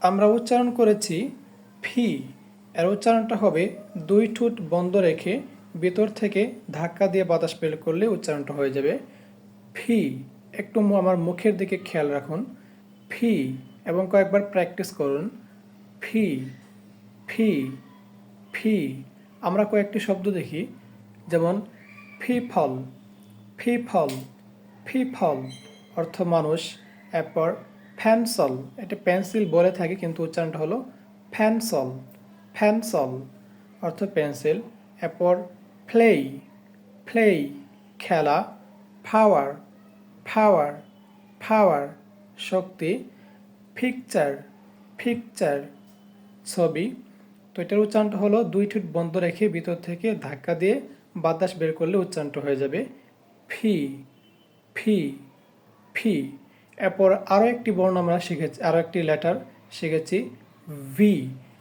আমরা উচ্চারণ করেছি ফি। এর উচ্চারণটা হবে দুই ঠোঁট বন্ধ রেখে ভিতর থেকে ধাক্কা দিয়ে বাতাস বের করলে উচ্চারণটা হয়ে যাবে ফি। একটু আমার মুখের দিকে খেয়াল রাখুন। ফি এবং কয়েকবার প্র্যাকটিস করুন। ফি ফি ফি। আমরা কয়েকটি শব্দ দেখি, যেমন ফি ফল, ফি ফল, ফি ফল অর্থ মানুষ। এরপর ফ্যানসল, এটা পেন্সিল বলে থাকে কিন্তু উচ্চারণটা হলো ফ্যানসল, ফ্যানসল অর্থ পেন্সিল। এরপর প্লেই, প্লেই খেলা। পাওয়ার, পাওয়ার, পাওয়ার শক্তি। পিকচার, পিকচার ছবি। তো এটার উচ্চারণটা হলো দুই ঠোঁট বন্ধ রেখে ভিতর থেকে ধাক্কা দিয়ে বাতাস বের করলে উচ্চারণটা হয়ে যাবে ফি, ফি, ফি। এরপর আরও একটি বর্ণ আমরা শিখেছি, আরও একটি লেটার শিখেছি ভি।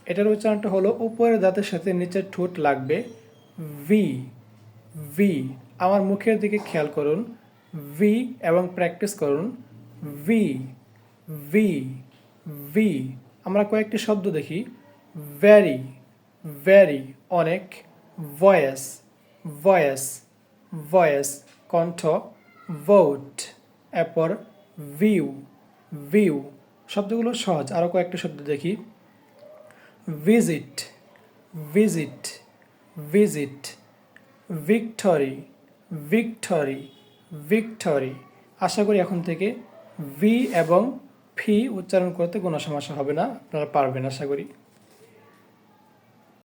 এটার উচ্চারণটা হলো উপরের দাঁতের সাথে নিচের ঠোঁট লাগবে ভি, ভি। আমার মুখের দিকে খেয়াল করুন, ভি এবং প্র্যাকটিস করুন ভি, ভি, ভি। আমরা কয়েকটি শব্দ দেখি, ভ্যারি, ভ্যারি অনেক। ভয়েস, ভয়েস, ভয়েস কণ্ঠ। ভোট। এরপর ভিউ, ভিউ। শব্দগুলো সহজ। আরও কয়েকটি শব্দ দেখি, visit, visit, visit. Victory, victory, victory. আশা করি এখন থেকে ভি এবং ফি উচ্চারণ করতে কোনো সমস্যা হবে না, আপনারা পারবেন আশা করি।